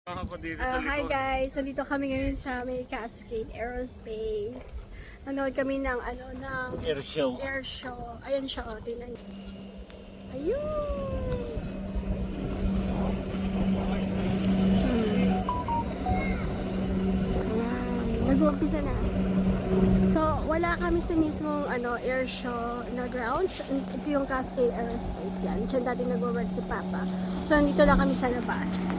Hi guys! Nandito kami ngayon sa may Cascade Aerospace. Nanood kami ng Air show. air show. Ayan siya, oh, tingnan niyo. Ayun! Ayan, nag-uumpisa na. So, wala kami sa mismong air show na grounds. Ito yung Cascade Aerospace yan. Diyan dati nag-work si Papa. So, nandito lang kami sa labas.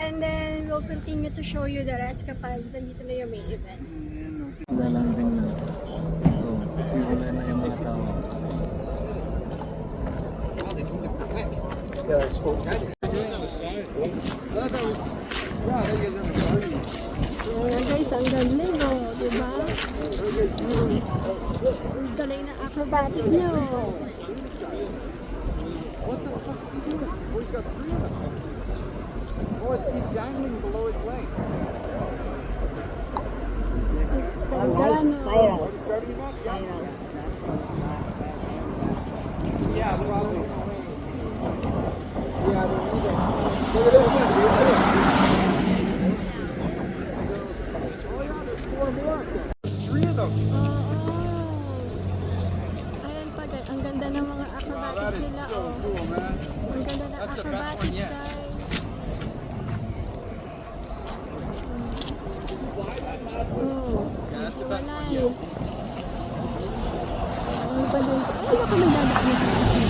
And then, we'll continue to show you the rest kapag nandito na yung main event. Lalanding na. Wala na yung mga tao. Ayan guys, ang galing oh, diba? Ang galing na acrobatic nyo. What the fuck is he doing? Oh, he's got three of them. Oh, he's dangling below its legs. Ang ganda no. Oh, he's starting him up. Yeah, probably. Yeah, they're moving. Look at this one, Jason. Oh yeah, there's four more. There's three of them. Oo. Ayan pa guys, ang ganda ng mga acrobatics nila oh. Cool, man. Ang ganda ng That's the best one acrobatics yet. guys. Yeah, that's the best one Walay. yet. Ano pa dun sa... Ay, baka magdadaan na sa sakit.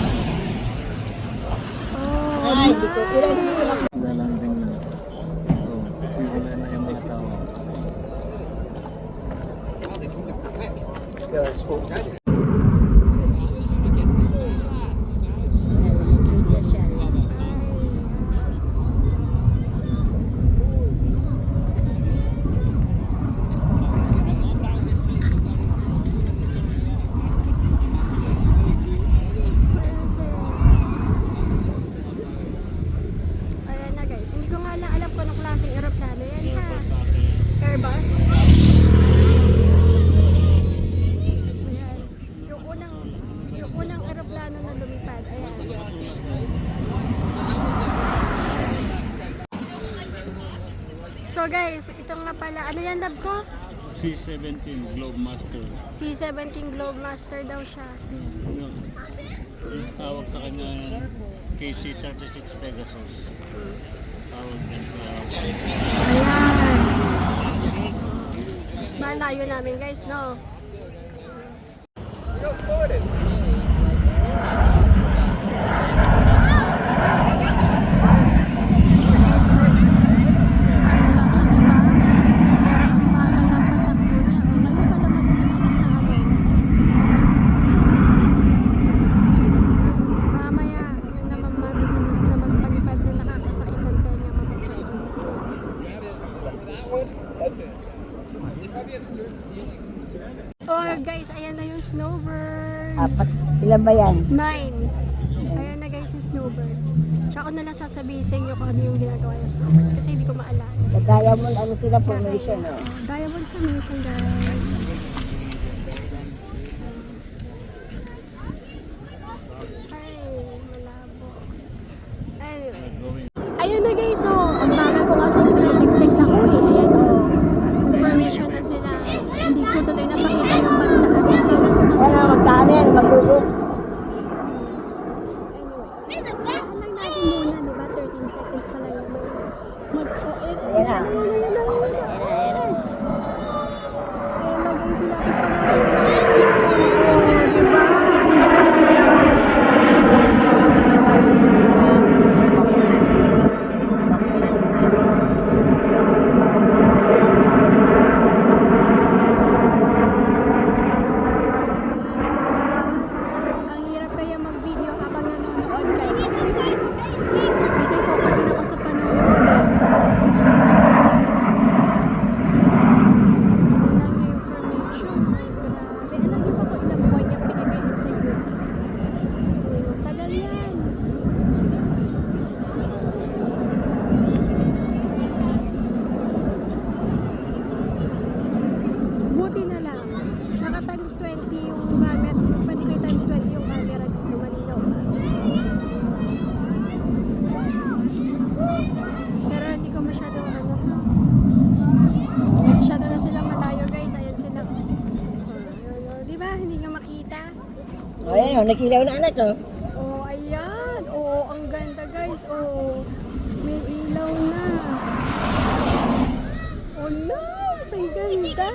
Oh, nice! Lalanding na. Wala na yung mga tao. Ayan na guys, hindi ko nga lang alam kung anong klaseng aeroplano yan ha. Airbus. Ayan. Yung unang aeroplano na lumipad. Ayan. So guys, ito nga pala. Ano yan lab ko? C-17 Globemaster. C-17 Globemaster daw siya. Yung tawag sa kanya KC-36 Pegasus. Tawag din sa... Ayan. Malayo namin guys, no? Look how slow it is. That's it. They probably have certain ceilings for certain. Oh guys, ayan na yung snowbirds. Apat. Ilan ba yan? 9. Ayan na guys yung snowbirds. Tsaka ko na lang sasabihin sa inyo kung ano yung ginagawa ng snowbirds kasi hindi ko maalala. Sa Diamond, ano sila formation, no? Diamond formation guys. Ay, malabo. Anyway. Ayun na guys, oh. Ang bagal ko kasi pinag-text ako eh. Ayan oh. Formation na sila. Hindi ko tuloy napakita yung pagtaas. Kailan ko kasi. Wala, magkano yan? Magugog. Anyways, hayaan lang natin muna, di ba? 13 seconds pa lang naman. Ayan na. Ayan na guys, silapit pa natin. Oh, di ba? Ang ganda. Ang hirap kaya mag-video habang nanonood guys. Kasi focus din ako sa panonood eh. O, yan o, nakilaw na anak o. Oh, ayan. Oo, ang ganda guys. Oh, may ilaw na. Oh, nice. Ang ganda.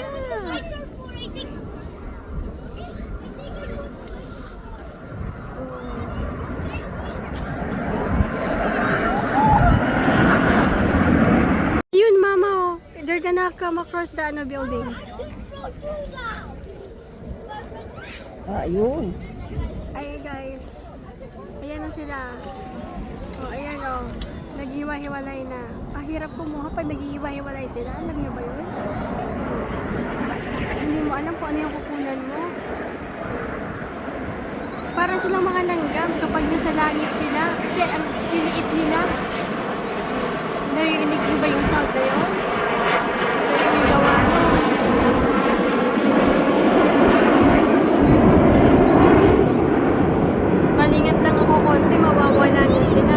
Yun, mama, oh. They're gonna come across the ano building. Ayun. Ayan, guys. Ayan na sila. Oh, ayan, oh. Naghiwa-hiwalay na. Ang hirap kumuha pag naghiwa-hiwalay sila. Alam niyo ba yun? Oh. Hindi mo alam kung ano yung kukunan mo. Para silang mga langgam kapag nasa langit sila. Kasi ang liliit nila. Naririnig niyo ba yung sound na yun? Sila yung may gawa nun. Malingat lang ako konti, mawawala na sila.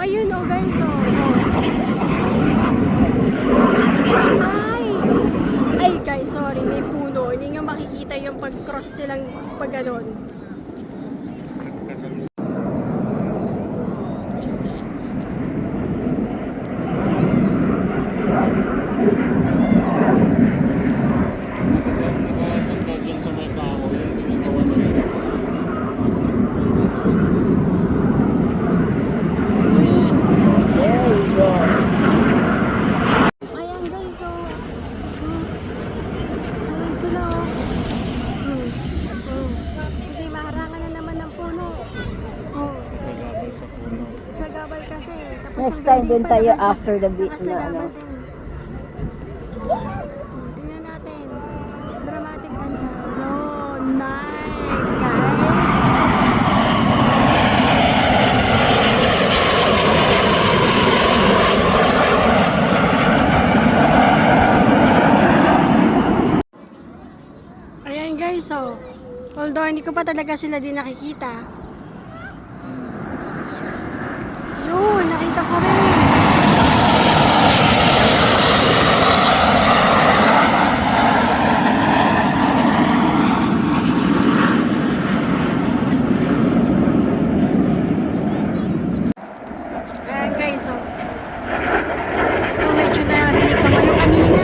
Ayun oh guys, oh. Ay guys, sorry, may puno. Hindi nyo makikita yung pag-cross nilang pag ganon. Nakasundo dyan sa may kao, yung ginagawa nila. There you go. Ayan guys, oh. Ayan sila, oh. Sige, maharangan na naman ng puno. Oh. Sa gabal sa puno. Sa gabal kasi. Tapos Next ang time building dun pa tayo naka- after the beat nakasa na gabal ano. din. Tingnan natin. Dramatic entrance. Oh, nice guys. Ayan guys, oh. Although hindi ko pa talaga sila din nakikita. Yun, nakita ko rin. Ayan guys, oh. Ito, medyo narinig ko kayo kanina.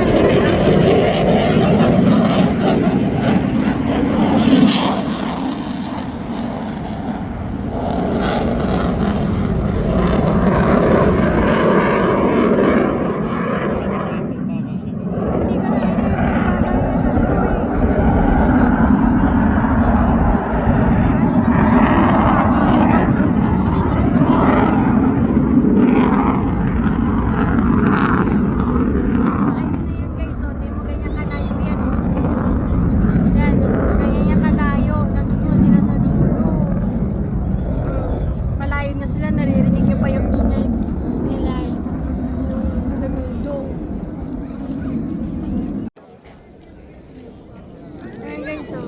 Hindi ko nakita yung pagkakala sa ko eh. Sorry, ayun na yan guys, oh. Di mo ganyan kalayo yan, oh. Yan, ganyan yan kalayo. Nandun sila sa dulo. Malayo na sila, naririnig nyo pa yung ingay nila. Yung lumudong. Ayan guys, oh.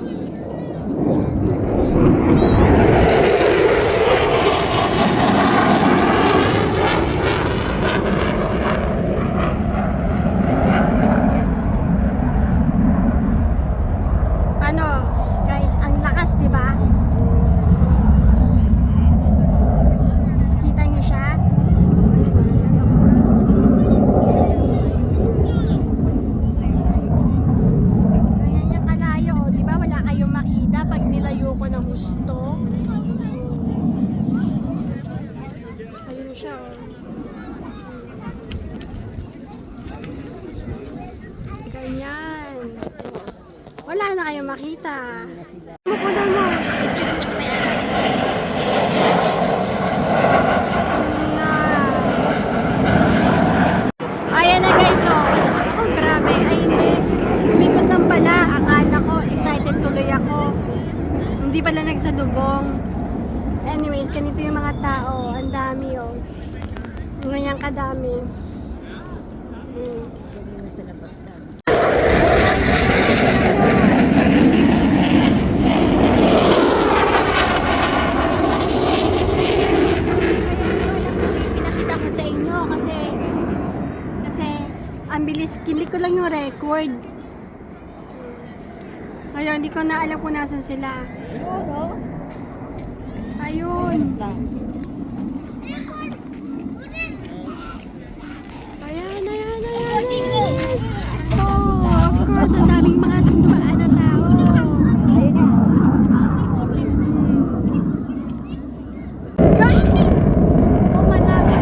Ano, guys, ang lakas, di ba? Kita niyo siya? Ganyan niya kalayo, oh, di ba? Wala kayong makita pag nilayo ko ng husto. Ayun siya, oh. Ganyan. Wala na kayong makita. Mukunan mo. Picture mo sa may araw. Nice. Ayan na guys, oh. Oh, grabe. Ay, hindi. Umikot lang pala. Akala ko, excited tuloy ako. Hindi pala nagsalubong. Anyways, ganito yung mga tao. Ang dami, oh. Ngayang kadami. Hindi na sila basta. Pinakita ko sa inyo kasi ang bilis, kilik ko lang yung record. Ngayon, hindi ko na alam kung nasan sila. Ayun. Ayan. Oh, of course, ang daming mga dumaan na tao. Guys! Oh, malabo.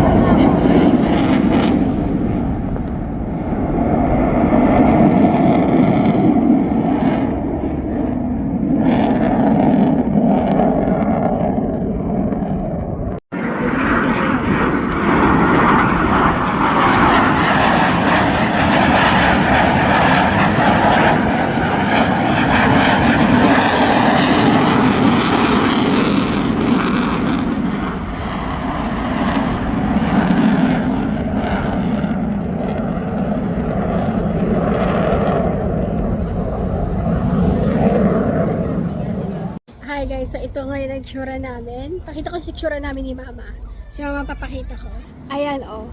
Hi guys, so ito ngayon ang tsura namin. Pakita ko yung tsura namin ni Mama. Si Mama papakita ko. Ayan oh.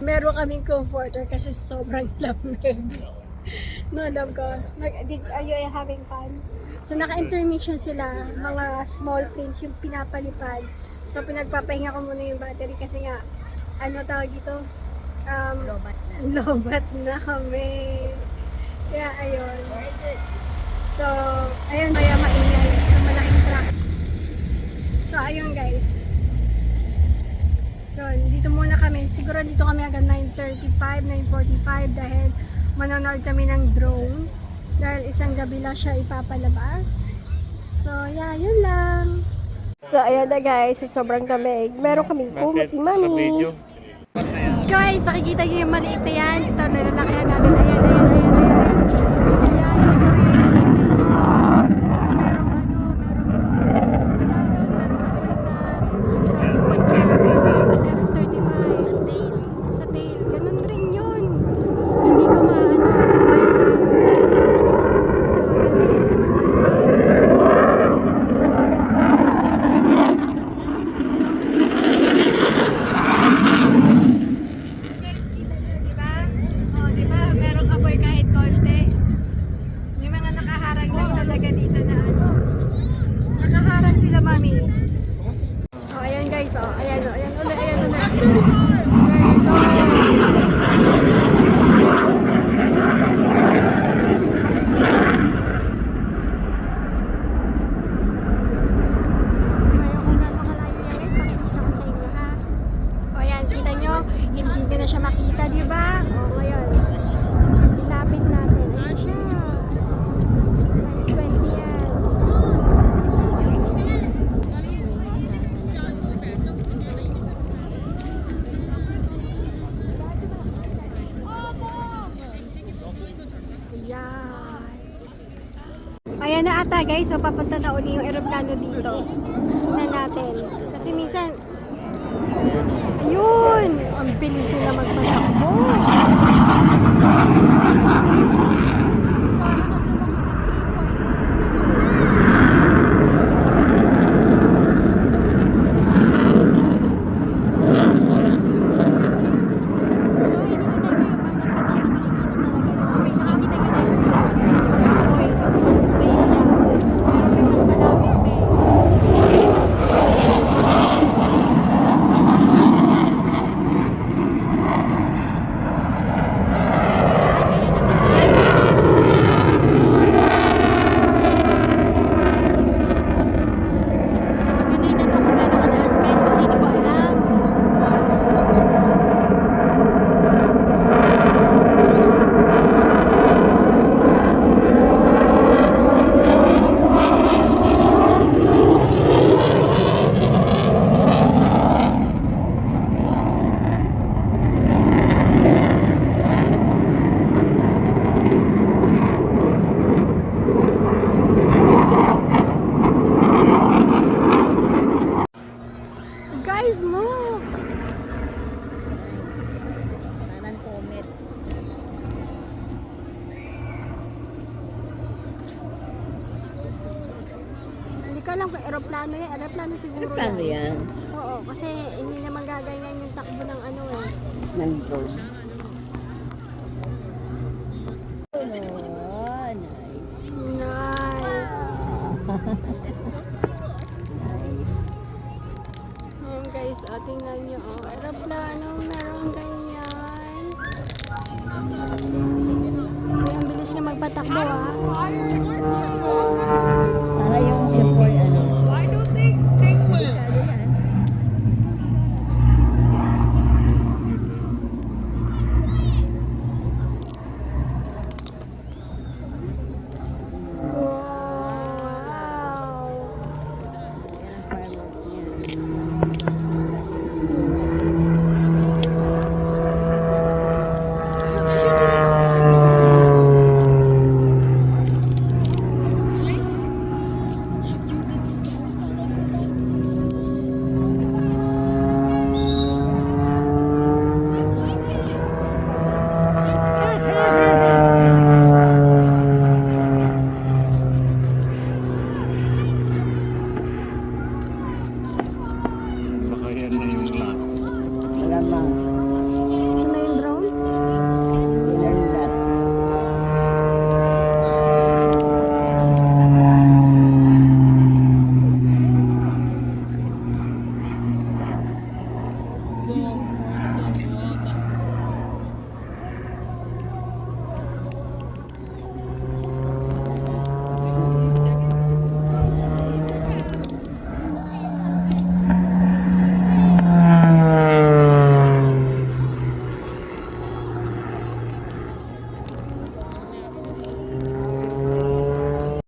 Meron kaming comforter kasi sobrang lamig. No, love ko. Are you having fun? So naka-intermission sila, mga small planes yung pinapalipad. So pinagpapahinga ko muna yung battery kasi nga, ano tawag dito? Lobat na kami. Kaya ayun. So, ayun, kaya maingay sa malaking truck. So, ayun guys. Yun, dito muna kami. Siguro dito kami hanggang 9:35, 9:45 dahil manonood kami ng drone. Dahil isang gabi lang siya ipapalabas. So, yeah, yun lang. So, ayan na guys. Sobrang lamig. Meron kaming kumati mami. Guys, nakikita niyo yung maliit na yan. Ito, nalalakyan natin. Ayan. Hindi ko na siya makita, di ba? O, ngayon. Ilapit natin. Ayun siya. Times 20 yan. Ayan na ata guys, so papunta na uli yung aeroplano dito na natin. Kasi minsan, ayun, ang bilis nila magpatakbo. So, nakasama ko ng 3.5. alam kung aeroplano yan. Aeroplano siguro Paano yan? Oo, kasi hindi naman gaganyan yung takbo ng ano eh. Nandun.